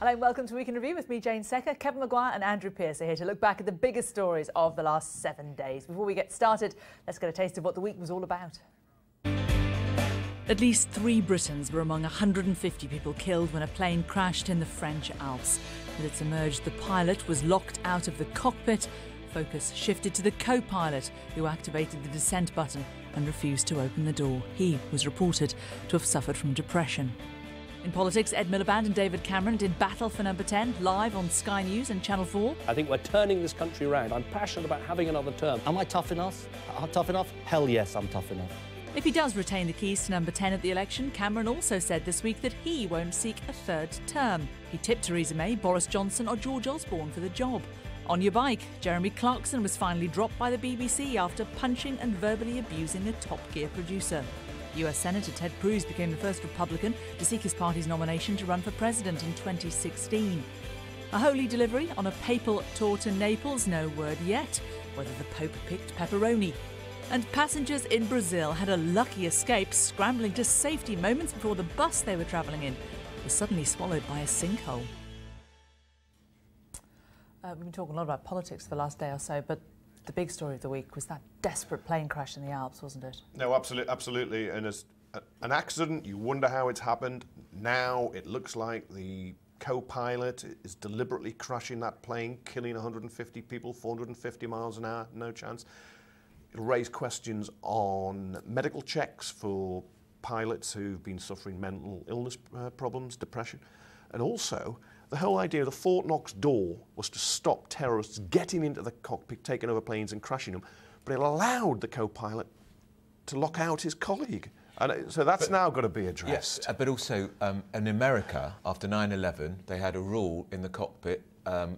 Hello and welcome to Week in Review with me, Jayne Secker. Kevin Maguire and Andrew Pearce are here to look back at the biggest stories of the last 7 days. Before we get started, let's get a taste of what the week was all about. At least 3 Britons were among 150 people killed when a plane crashed in the French Alps. As it's emerged, the pilot was locked out of the cockpit. Focus shifted to the co-pilot, who activated the descent button and refused to open the door. He was reported to have suffered from depression. In politics, Ed Miliband and David Cameron did battle for number 10 live on Sky News and Channel 4. I think we're turning this country around. I'm passionate about having another term. Am I tough enough? Tough enough? Hell yes, I'm tough enough. If he does retain the keys to number 10 at the election, Cameron also said this week that he won't seek a third term. He tipped Theresa May, Boris Johnson or George Osborne for the job. On your bike, Jeremy Clarkson was finally dropped by the BBC after punching and verbally abusing a Top Gear producer. US Senator Ted Cruz became the first Republican to seek his party's nomination to run for president in 2016. A holy delivery on a papal tour to Naples, no word yet whether the Pope picked pepperoni. And passengers in Brazil had a lucky escape, scrambling to safety moments before the bus they were travelling in was suddenly swallowed by a sinkhole. We've been talking a lot about politics for the last day or so, but the big story of the week was that desperate plane crash in the Alps, wasn't it? No, absolutely. And as an accident, you wonder how it's happened. Now it looks like the co-pilot is deliberately crashing that plane, killing 150 people, 450 miles an hour, no chance. It'll raise questions on medical checks for pilots who've been suffering mental illness problems, depression, and also the whole idea of the Fort Knox door was to stop terrorists getting into the cockpit, taking over planes and crashing them, but it allowed the co-pilot to lock out his colleague. And so that's now got to be addressed. Yes, but also in America, after 9/11, they had a rule in the cockpit,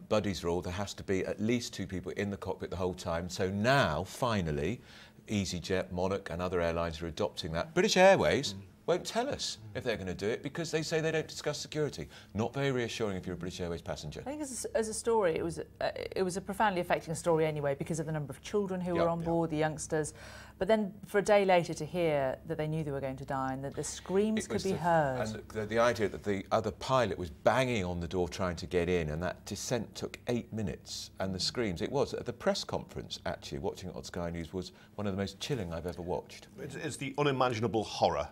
Buddy's rule, there has to be at least 2 people in the cockpit the whole time. So now, finally, EasyJet, Monarch and other airlines are adopting that. British Airways won't tell us if they're going to do it because they say they don't discuss security. Not very reassuring if you're a British Airways passenger. I think as a story, it was a profoundly affecting story anyway because of the number of children who were on board, the youngsters. But then for a day later to hear that they knew they were going to die and that the screams could be heard. And the idea that the other pilot was banging on the door trying to get in, and that descent took 8 minutes, and the screams, it was at the press conference actually, watching it on Sky News was one of the most chilling I've ever watched. It's the unimaginable horror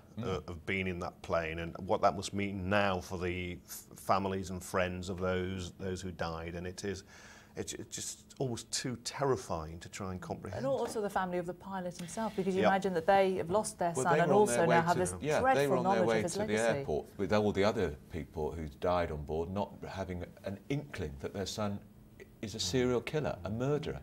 of being in that plane and what that must mean now for the families and friends of those who died, and it's just almost too terrifying to try and comprehend. And also the family of the pilot himself, because you imagine that they have lost their son and also now have this dreadful knowledge of his legacy. They were on their way to the airport with all the other people who died on board, not having an inkling that their son is a serial killer, a murderer.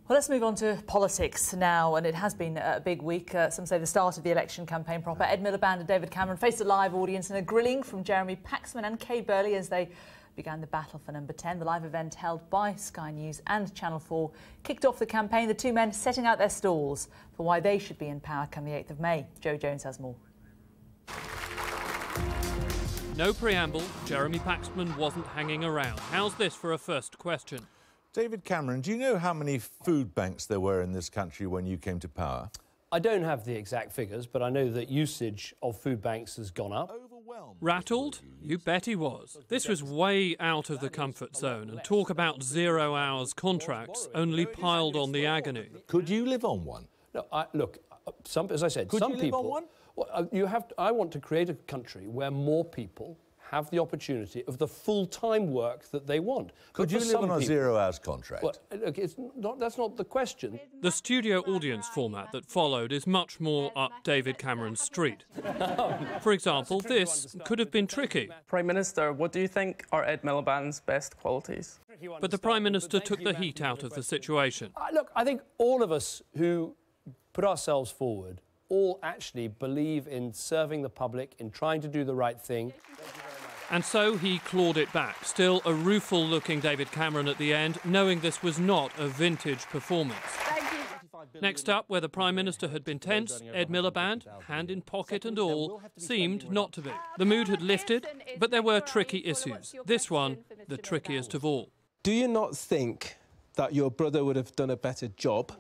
Well, let's move on to politics now, and it has been a big week. Some say the start of the election campaign proper. Ed Miliband and David Cameron faced a live audience and a grilling from Jeremy Paxman and Kay Burley as they began the battle for number 10. The live event held by Sky News and Channel 4 kicked off the campaign, the 2 men setting out their stalls for why they should be in power come the 8th of May. Joe Jones has more. No preamble, Jeremy Paxman wasn't hanging around. How's this for a first question? David Cameron, do you know how many food banks there were in this country when you came to power? I don't have the exact figures, but I know that usage of food banks has gone up. Rattled? You bet he was. This was way out of the comfort zone, and talk about 0 hours contracts only piled on the agony. Could you live on one? No, look, as I said, Could some you people... live on one? Well, I want to create a country where more people have the opportunity of the full-time work that they want. Could you live on a 0 hours contract? Well, look, that's not the question. The studio audience format that followed is much more up David Cameron's street. For example, this could have been tricky. Prime Minister, what do you think are Ed Miliband's best qualities? But the Prime Minister took the heat out of the situation. Look, I think all of us who put ourselves forward all actually believe in serving the public, in trying to do the right thing. And so he clawed it back, still a rueful-looking David Cameron at the end, knowing this was not a vintage performance. Next up, where the Prime Minister had been tense, Ed Miliband, hand in pocket and all, seemed not to be. The mood had lifted, but there were tricky issues. This one, the trickiest of all. Do you not think that your brother would have done a better job?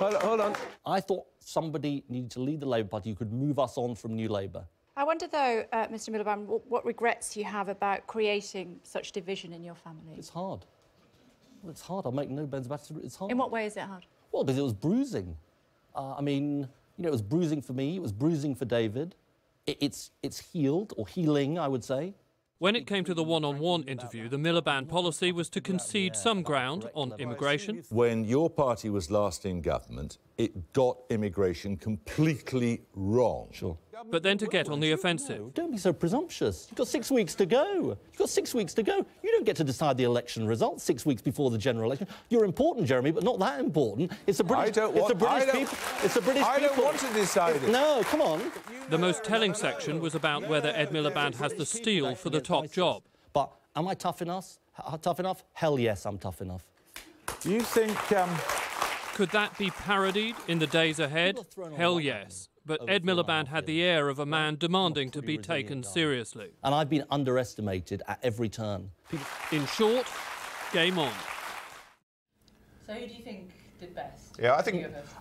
Hold on. I thought somebody needed to lead the Labour Party who could move us on from New Labour. I wonder, though, Mr Miliband, what regrets you have about creating such division in your family? It's hard. Well, it's hard. I'll make no bones about it. It's hard. In what way is it hard? Well, because it was bruising. I mean, you know, it was bruising for me. It was bruising for David. It's healed, or healing, I would say. When it came to the one-on-one interview, the Miliband policy was to concede some ground on immigration. When your party was last in government, it got immigration completely wrong. Sure. But then to get on the offensive. Don't be so presumptuous. You've got 6 weeks to go. You've got 6 weeks to go. You don't get to decide the election results 6 weeks before the general election. You're important, Jeremy, but not that important. It's the British people. It's the British people. I don't want to decide it. No, come on. The most telling section was about whether Ed Miliband has the steel for the top job. But am I tough enough? Tough enough? Hell yes, I'm tough enough. Do you think... Could that be parodied in the days ahead? Hell yes. But Ed Miliband had the air of a man demanding to be taken seriously. And I've been underestimated at every turn. In short, game on. So who do you think did best? Yeah,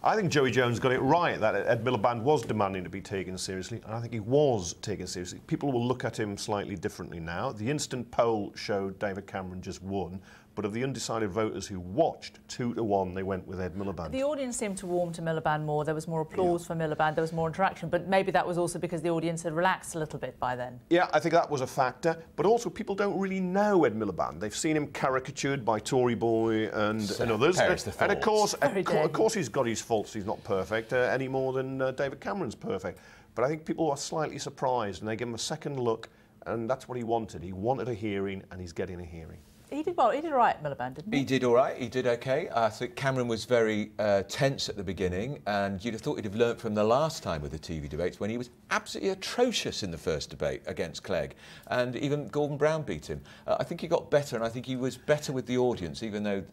I think Joey Jones got it right, that Ed Miliband was demanding to be taken seriously, and I think he was taken seriously. People will look at him slightly differently now. The instant poll showed David Cameron just won, but of the undecided voters who watched, 2-1, they went with Ed Miliband. The audience seemed to warm to Miliband more. There was more applause for Miliband. There was more interaction. But maybe that was also because the audience had relaxed a little bit by then. Yeah, I think that was a factor. But also, people don't really know Ed Miliband. They've seen him caricatured by Tory Boy and others. And of course, he's got his faults. He's not perfect any more than David Cameron's perfect. But I think people are slightly surprised, and they give him a second look, and that's what he wanted. He wanted a hearing, and he's getting a hearing. He did well. He did all right, Miliband, didn't he? He did all right. He did OK. I think Cameron was very tense at the beginning, and you'd have thought he'd have learnt from the last time with the TV debates when he was absolutely atrocious in the first debate against Clegg, and even Gordon Brown beat him. I think he got better, and I think he was better with the audience, even though,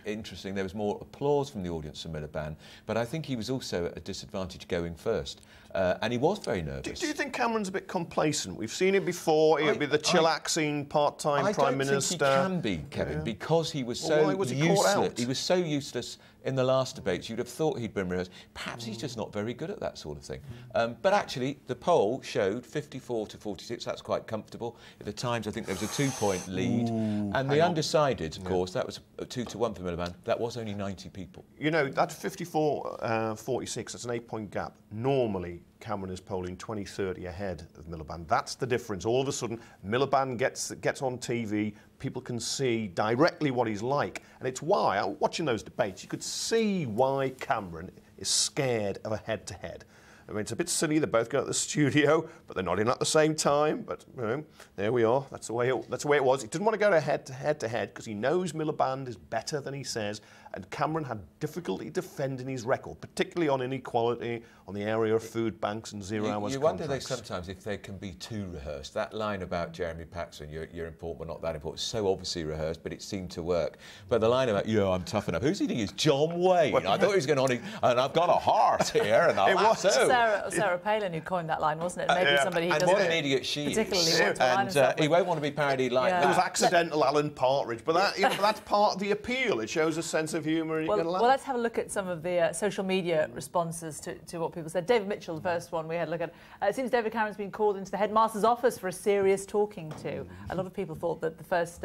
interesting, there was more applause from the audience for Miliband, but I think he was also at a disadvantage going first. And he was very nervous. Do you think Cameron's a bit complacent? We've seen it before. He'll be the chillaxing part-time Prime Minister. I don't think he can be, Kevin, because he was so useless. He was so useless in the last debates. You'd have thought he'd been rehearsed. Perhaps he's just not very good at that sort of thing. But actually, the poll showed 54 to 46. That's quite comfortable. At the Times, I think there was a 2-point lead. And the undecided, of course, that was 2-1 for Miliband. That was only 90 people. You know, that 54-46, that's an 8-point gap. Normally, Cameron is polling 20-30 ahead of Miliband. That's the difference. All of a sudden, Miliband gets on TV, people can see directly what he's like. And it's why, watching those debates, you could see why Cameron is scared of a head-to-head. I mean, it's a bit silly, they both go to the studio, but they're not in at the same time. But, you know, there we are. That's the way it was. He didn't want to go head-to-head because he knows Miliband is better than he says, and Cameron had difficulty defending his record, particularly on inequality, on the area of food banks and zero-hours contracts. You wonder sometimes if they can be too rehearsed. That line about Jeremy Paxman, you're important but not that important, so obviously rehearsed, but it seemed to work. But the line about, yeah, I'm tough enough, who's he think is John Wayne? I thought he was going on, and I've got a heart here, and I'm Sarah Palin who coined that line, wasn't it? Maybe somebody who doesn't. And what an idiot she particularly is. And he won't want to be parodied like that. There was accidental Alan Partridge, but that, but that's part of the appeal. It shows a sense of humour and you get a laugh. Well, let's have a look at some of the social media responses to what people said. David Mitchell, the first one we had a look at. It seems David Cameron's been called into the headmaster's office for a serious talking to. A lot of people thought that the first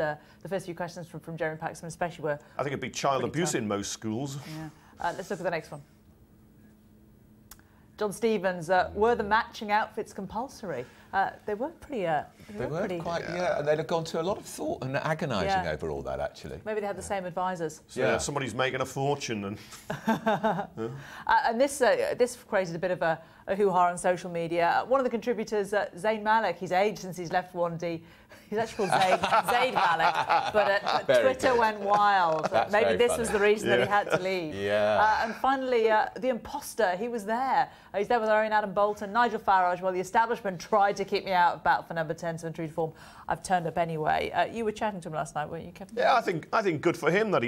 few questions from Jeremy Paxman especially were... I think it'd be child abuse in most schools. Yeah. Let's look at the next one. John Stevens, were the matching outfits compulsory? They were pretty... They were quite, and they'd have gone to a lot of thought and agonising over all that, actually. Maybe they had the same advisors. So somebody's making a fortune. And and this created a bit of a hoo-ha on social media. One of the contributors, Zayn Malik, he's aged since he's left 1D. He's actually called Zayd Malik, but Twitter went wild. Maybe this was the reason that he had to leave. And finally, the imposter, he was there. He's there with our own Adam Bolton, Nigel Farage. Well, the establishment tried to keep me out of battle for number 10, so in true form, I've turned up anyway. You were chatting to him last night, weren't you, Kevin? Yeah, I think good for him that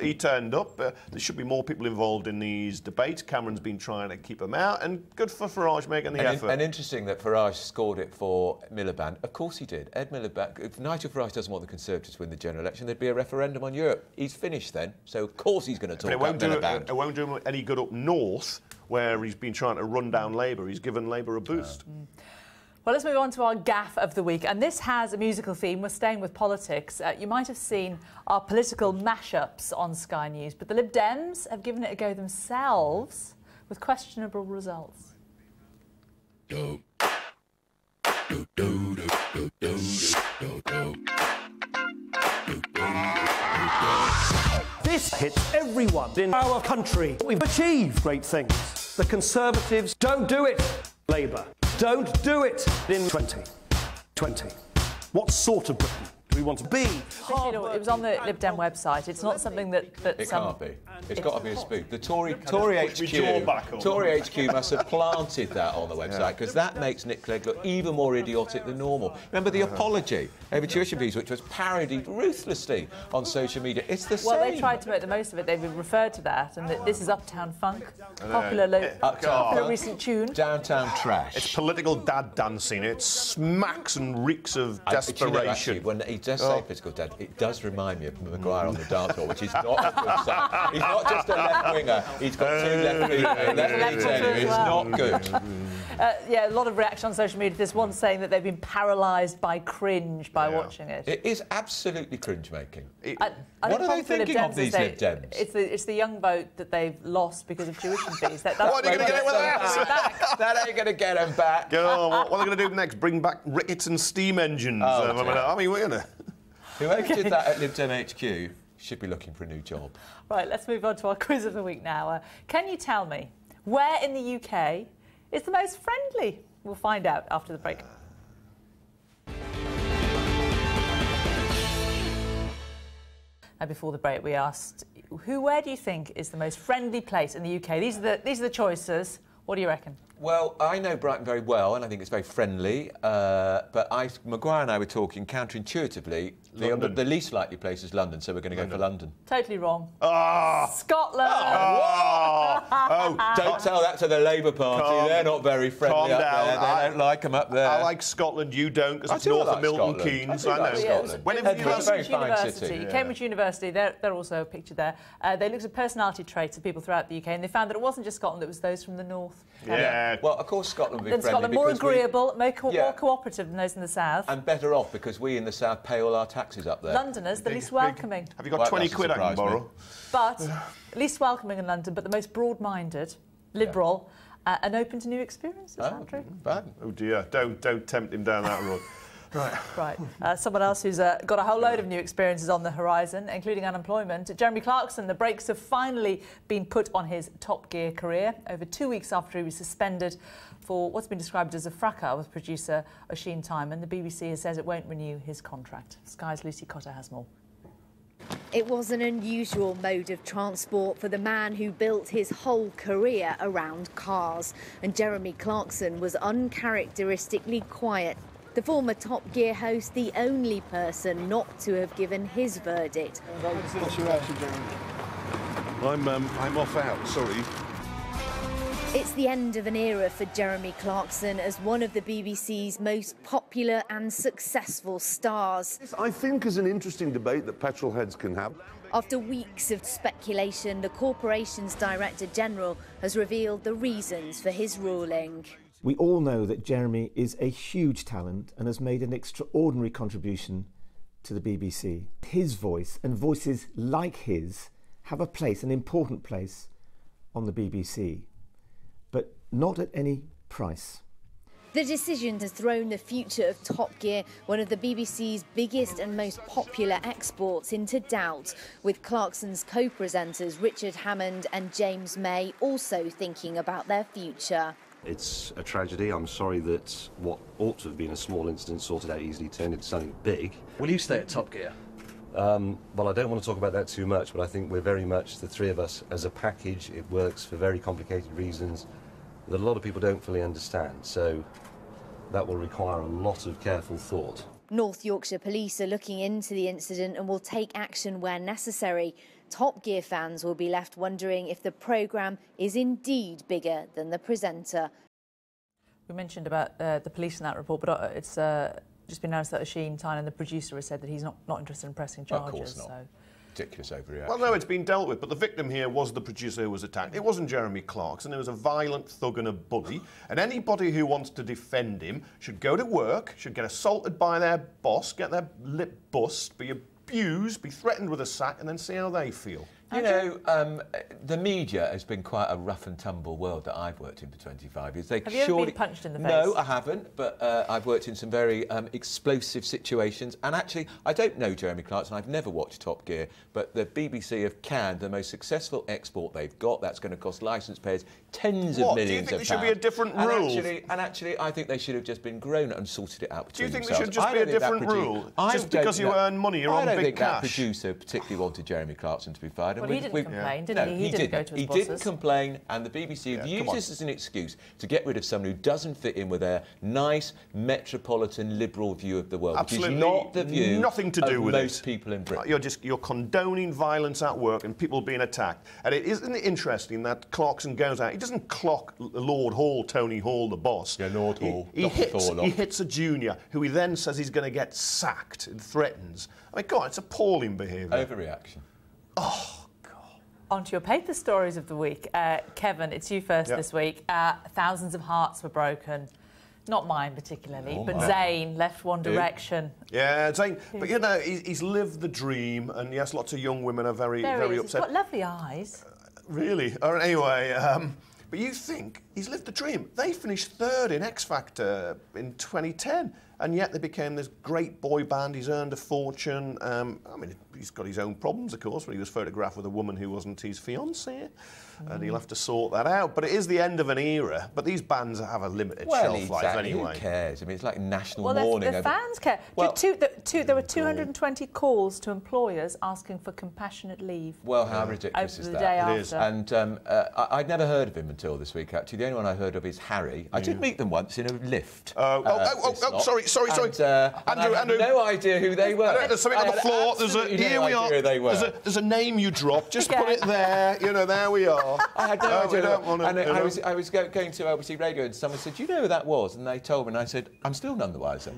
he turned up. There should be more people involved in these debates. Cameron's been trying to keep them out, and good for Farage making the effort. And interesting that Farage scored it for Miliband. Of course he did. Ed Miliband. If Nigel Farage doesn't want the Conservatives to win the general election, there'd be a referendum on Europe. He's finished then, so of course he's going to talk about Miliband. It won't do him any good up north, where he's been trying to run down Labour, he's given Labour a boost. Well, let's move on to our gaffe of the week, and this has a musical theme. We're staying with politics. You might have seen our political mashups on Sky News, but the Lib Dems have given it a go themselves with questionable results. This hits everyone in our country. We've achieved great things. The Conservatives don't do it. Labour don't do it in 2020. What sort of Britain do we want to be? You know, it was on the Lib Dem website. It's not something that it can't be. It's got to be a spoof. The Tory HQ must have planted that on the website, because that makes Nick Clegg look even more idiotic than normal. Remember the apology over tuition fees, which was parodied ruthlessly on social media. It's the same. Well, they tried to make the most of it. They've referred to that, and this is Uptown Funk, popular recent tune. Downtown trash. It's political dad dancing. It smacks and reeks of desperation. You know, actually, when he does say political dad, it does remind me of Maguire on the dance floor, which is not a good sign. He's not just a left winger, he's got two left wingers. Let me tell you, it's not good. Yeah, a lot of reaction on social media. There's one saying that they've been paralysed by cringe by watching it. It is absolutely cringe-making. What are they thinking of, these Lib Dems? It's the young vote that they've lost because of tuition fees. What are you going to get with that? That ain't going to get them back. Oh, what are they going to do next? Bring back rickets and steam engines? I mean, we're going to... Whoever did that at Lib Dem HQ should be looking for a new job. Right, let's move on to our quiz of the week now. Can you tell me where in the UK is the most friendly? We'll find out after the break. And before the break, we asked, where do you think is the most friendly place in the UK? These are the choices. What do you reckon? Well, I know Brighton very well, and I think it's very friendly. But Maguire and I were talking counterintuitively. The least likely place is London, so we're going to go for London. Totally wrong. Oh. Scotland. Don't tell that to the Labour Party. They're not very friendly up there. They don't like them up there. I like Scotland. You don't, because it's north of Milton Keynes. I know Scotland. Cambridge University. Cambridge University. They're also pictured there. They looked at personality traits of people throughout the UK, and they found that it wasn't just Scotland; it was those from the north. Yeah. Well, of course, Scotland would be friendly. Scotland more agreeable, more cooperative than those in the south. And better off, because we in the south pay all our taxes up there. Londoners, the least welcoming. Have you got 20 quid I can borrow? But least welcoming in London, but the most broad-minded, liberal, and open to new experiences, Andrew. Bad. Oh dear, don't tempt him down that road. Right. Someone else who's got a whole load of new experiences on the horizon, including unemployment. Jeremy Clarkson, the brakes have finally been put on his Top Gear career over 2 weeks after he was suspended for what's been described as a fracas with producer Oisin Timon. The BBC says it won't renew his contract. Sky's Lucy Cotter has more. It was an unusual mode of transport for the man who built his whole career around cars. And Jeremy Clarkson was uncharacteristically quiet. The former Top Gear host, the only person not to have given his verdict. What's your reaction, Jeremy? I'm off out, sorry. It's the end of an era for Jeremy Clarkson as one of the BBC's most popular and successful stars. I think is an interesting debate that petrol heads can have. After weeks of speculation, the corporation's Director General has revealed the reasons for his ruling. We all know that Jeremy is a huge talent and has made an extraordinary contribution to the BBC. His voice and voices like his have a place, an important place, on the BBC, but not at any price. The decision has thrown the future of Top Gear, one of the BBC's biggest and most popular exports, into doubt, with Clarkson's co-presenters Richard Hammond and James May also thinking about their future. It's a tragedy. I'm sorry that what ought to have been a small incident sorted out easily turned into something big. Will you stay at Top Gear? Well, I don't want to talk about that too much, but I think we're very much, the three of us, as a package. It works for very complicated reasons that a lot of people don't fully understand. So that will require a lot of careful thought. North Yorkshire Police are looking into the incident and will take action where necessary. Top Gear fans will be left wondering if the programme is indeed bigger than the presenter. We mentioned about the police in that report, but it's just been announced that Oisin Timon, the producer, has said that he's not interested in pressing charges. Of course not. So ridiculous overreaction. Well, no, it's been dealt with, but the victim here was the producer who was attacked. It wasn't Jeremy Clarkson. It was a violent thug and a bully, and anybody who wants to defend him should go to work, should get assaulted by their boss, get their lip bust, be abused, be threatened with a sack, and then see how they feel. You know, the media has been quite a rough and tumble world that I've worked in for 25 years. Have you ever been punched in the face? No, I haven't, but I've worked in some very explosive situations. And actually, I don't know Jeremy Clarkson. I've never watched Top Gear, but the BBC have canned the most successful export they've got. That's going to cost licence payers tens of millions of pounds. Do you think there should be a different rule? And actually, I think they should have just been grown and sorted it out between themselves. Do you think there should just be a different rule? Just because you earn money, you're on big cash? I don't think that producer particularly wanted Jeremy Clarkson to be fired. Well, he didn't complain, did he? He didn't go to his bosses. He didn't complain, and the BBC have used this as an excuse to get rid of someone who doesn't fit in with their nice, metropolitan, liberal view of the world, Absolutely which is not the view nothing to do of with most people in Britain. You're condoning violence at work and people being attacked. And isn't it interesting that Clarkson goes out, he doesn't clock Lord Hall, Tony Hall, the boss. Yeah, Lord Hall. He hits a junior who he then says he's going to get sacked and threatens. I mean, God, it's appalling behaviour. Overreaction. Oh. On to your paper stories of the week. Kevin, it's you first this week. Thousands of hearts were broken. Not mine particularly, but Zane left One Direction. Yeah, Zane. But, you know, he's lived the dream, and yes, lots of young women are very upset. He's got lovely eyes. Really? Anyway, but you think he's lived the dream. They finished third in X Factor in 2010. And yet they became this great boy band. He's earned a fortune. I mean, he's got his own problems, of course, when he was photographed with a woman who wasn't his fiancée. And he'll have to sort that out. But it is the end of an era. But these bands have a limited shelf life anyway. Who cares? I mean, it's like national mourning. The fans care. Well, there were 220 calls to employers asking for compassionate leave. Well, how ridiculous is that? It is. And I'd never heard of him until this week, actually. The only one I heard of is Harry. I did meet them once in a lift. Sorry. Andrew, I had no idea who they were. There's something on the floor. Here we are. There's a name you dropped. Just put it there. You know, there we are. I had no idea. I was going to LBC Radio and someone said, "Do you know who that was?" And they told me, and I said, "I'm still none the wiser."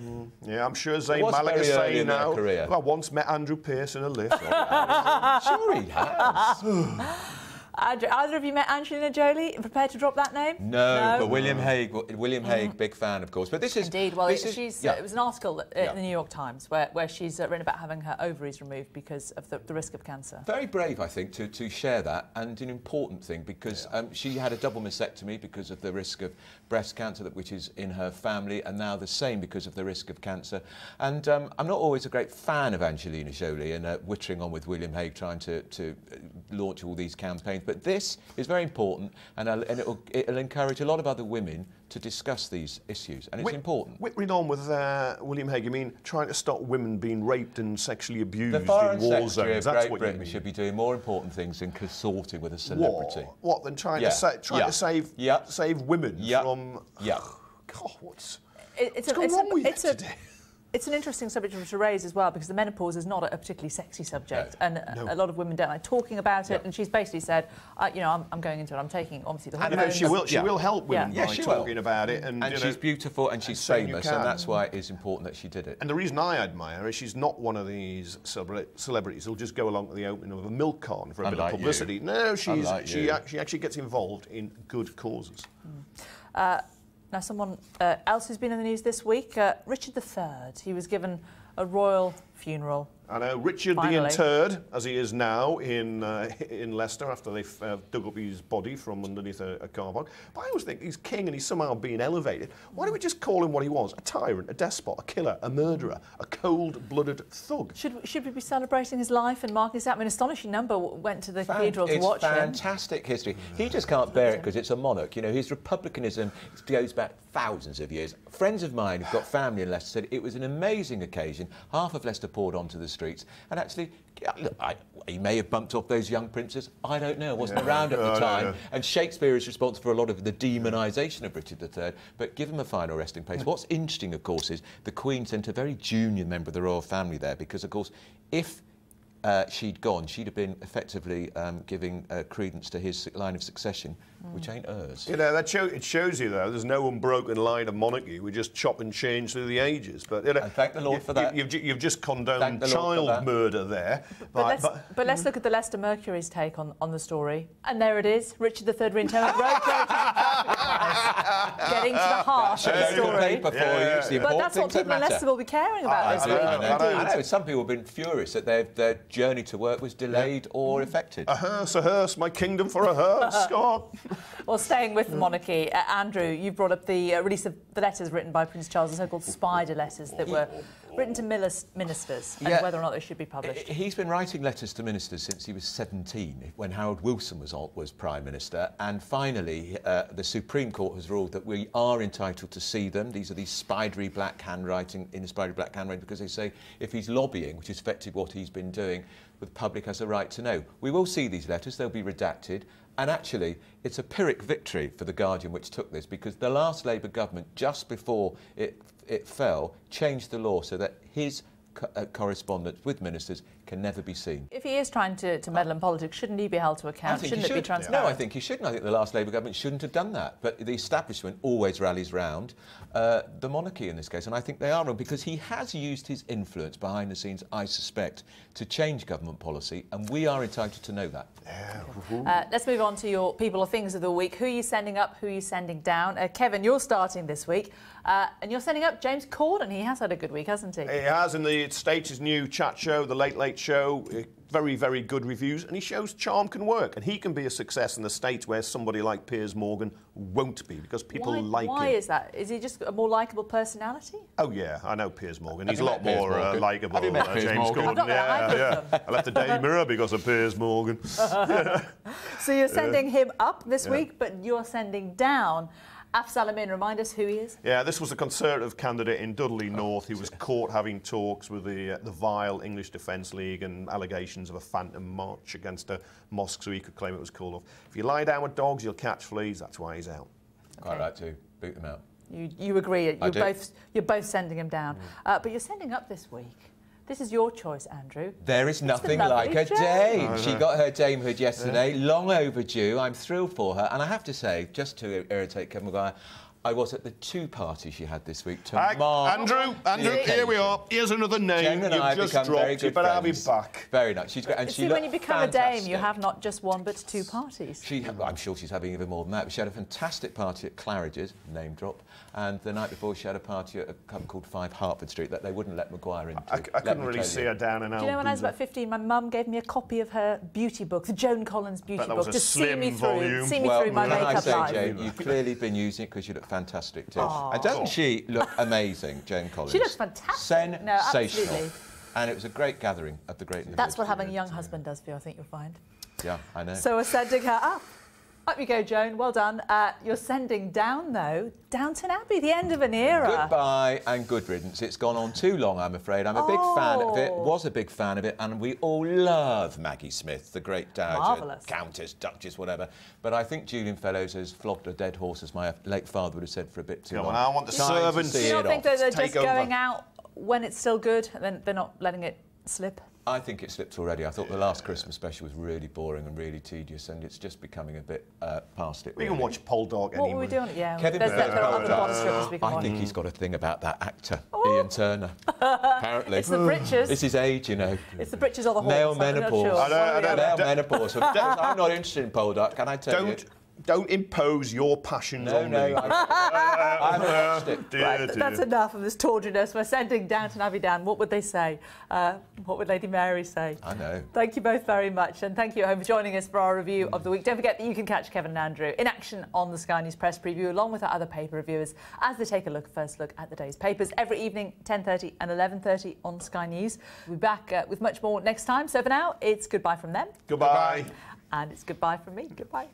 Yeah, I'm sure Zayn Malik is saying now. I once met Andrew Pearce in a lift. Sure he has. Either of you met Angelina Jolie and prepared to drop that name? No, but William Hague, big fan, of course. But this is... Indeed. Well, it was an article in the New York Times where she's written about having her ovaries removed because of the risk of cancer. Very brave, I think, to share that, and an important thing, because she had a double mastectomy because of the risk of breast cancer, which is in her family, and now the same because of the risk of cancer. And I'm not always a great fan of Angelina Jolie and wittering on with William Hague trying to launch all these campaigns. But this is very important, and it'll encourage a lot of other women to discuss these issues, and it's important. Whittering on with William Hague, you mean trying to stop women being raped and sexually abused in Foreign war Secretary zones? of That's Great what Britain you mean. should be doing more important things than consorting with a celebrity. What than trying to save women from? Yeah. God, what's going wrong with you today? It's an interesting subject to raise as well, because the menopause is not a particularly sexy subject, and a lot of women don't like talking about it. And she's basically said, you know, I'm going into it. I'm taking obviously the hormones. And she will help women by talking about it. And she's beautiful and she's famous, and that's why it is important that she did it. And the reason I admire her is she's not one of these celebrities who'll just go along to the opening of a milk carton for a bit of publicity. You. No, she actually gets involved in good causes. Now, someone else who's been in the news this week, Richard III. He was given a royal funeral. I know, Richard the Interred, as he is now in Leicester after they've dug up his body from underneath a car park. But I always think he's king and he's somehow being elevated. Why don't we just call him what he was? A tyrant, a despot, a killer, a murderer, a cold-blooded thug. Should we be celebrating his life and marking this out? I mean, an astonishing number went to the cathedral to watch him. It's fantastic history. He just can't bear it because it's a monarch. You know, his republicanism goes back thousands of years. Friends of mine who've got family in Leicester said it was an amazing occasion. Half of Leicester poured onto the streets, and actually, he may have bumped off those young princes. I don't know. I wasn't around at the time. And Shakespeare is responsible for a lot of the demonisation of Richard III. But give him a final resting place. What's interesting, of course, is the Queen sent a very junior member of the royal family there because, of course, if she'd gone, she'd have been effectively giving credence to his line of succession, which ain't hers. You know, it shows you, though, there's no unbroken line of monarchy. We just chop and change through the ages. But you know, and thank the Lord for that. You've just condoned child murder there. But let's look at the Leicester Mercury's take on the story. And there it is, Richard III reinterment road getting to the heart of the story. Paper for you. It's the But that's what people in Leicester will be caring about this week. I know. Some people have been furious that their journey to work was delayed or affected. A hearse, my kingdom for a hearse, Scott. Well, staying with the monarchy, Andrew, you brought up the release of the letters written by Prince Charles, the so-called spider letters that were written to ministers, and whether or not they should be published. He's been writing letters to ministers since he was 17, when Harold Wilson was Prime Minister, and finally the Supreme Court has ruled that we are entitled to see them. These are these spidery black handwriting, in a spidery black handwriting, because they say if he's lobbying, which is effectively what he's been doing, the public has a right to know. We will see these letters, they'll be redacted, and actually it's a Pyrrhic victory for The Guardian which took this, because the last Labour government, just before it fell, changed the law so that his correspondence with ministers can never be seen. If he is trying to meddle in politics, shouldn't he be held to account? Shouldn't it be transparent? No, I think he shouldn't. I think the last Labour government shouldn't have done that. But the establishment always rallies round the monarchy in this case, and I think they are wrong, because he has used his influence behind the scenes, I suspect, to change government policy, and we are entitled to know that. Let's move on to your People or Things of the Week. Who are you sending up? Who are you sending down? Kevin, you're starting this week, and you're sending up James Corden. He has had a good week, hasn't he? He has, in the States, his new chat show, The Late Late Show. Very, very good reviews, and he shows charm can work, and he can be a success in the States where somebody like Piers Morgan won't be, because people like him. Why is that? Is he just a more likeable personality? Oh, yeah, I know Piers Morgan. He's a lot more likeable than James Corden. Corden. Yeah. I left the Daily Mirror because of Piers Morgan. So you're sending him up this week, but you're sending down Afzal Amin. Remind us who he is. Yeah, this was a Conservative candidate in Dudley North. He was caught having talks with the vile English Defence League and allegations of a phantom march against a mosque, so he could claim it was called off. If you lie down with dogs, you'll catch fleas. That's why he's out. Quite right too. Boot them out. You agree. You're both sending him down. But you're sending up this week. This is your choice, Andrew. There is nothing like a dame. She got her damehood yesterday, long overdue. I'm thrilled for her. And I have to say, just to irritate Kevin Maguire, I was at the two parties she had this week to mark Andrew, here we are. Here's another name. Jen and I just become dropped. very good But I'll be friends. back. Very nice. She's great, and she when you become fantastic. a dame, you have not just one but two parties. I'm sure she's having even more than that. But she had a fantastic party at Claridge's, name drop, and the night before she had a party at a club called 5 Hertford Street that they wouldn't let Maguire into. I couldn't really see her down in Alps. Do you know, when I was about 15, my mum gave me a copy of her beauty book, the Joan Collins beauty book, to see me through my makeup life. Jane, you've clearly been using it because you look fantastic too. And doesn't she look amazing, Jane Collins? She looks fantastic. Sensational. No, absolutely. And it was a great gathering of the great individuals. That's what having a young husband does for you, I think you'll find. Yeah, I know. So we're sending her up. Up you go, Joan. Well done. You're sending down, though, Downton Abbey, the end of an era. Goodbye and good riddance. It's gone on too long, I'm afraid. I'm a big fan of it, was a big fan of it, and we all love Maggie Smith, the great dowager, Marvellous. Countess, Duchess, whatever. But I think Julian Fellows has flogged a dead horse, as my late father would have said, for a bit too long. I want the servants. Do you not think that they're just going out when it's still good, and then they're not letting it slip? I think it slipped already. I thought the last Christmas special was really boring and really tedious, and it's just becoming a bit past it. We can watch Poldark anymore. What were we doing? Yeah, Kevin there are other bond strippers we can watch. I think he's got a thing about that actor, Ian Turner. Apparently. It's the britches. It's his age, you know. It's the britches or the horse. Male menopause. Male menopause. I'm not interested in Poldark, can I tell you? Don't impose your passions on me. I've watched it. Right, that's enough of this tawdriness. We're sending Downton Abbey down. What would they say? What would Lady Mary say? I know. Thank you both very much, and thank you at home for joining us for our review of the week. Don't forget that you can catch Kevin and Andrew in action on the Sky News Press Preview, along with our other paper reviewers, as they take a first look at the day's papers every evening, 10:30 and 11:30 on Sky News. We'll be back with much more next time. So for now, it's goodbye from them. Goodbye. And it's goodbye from me. Goodbye.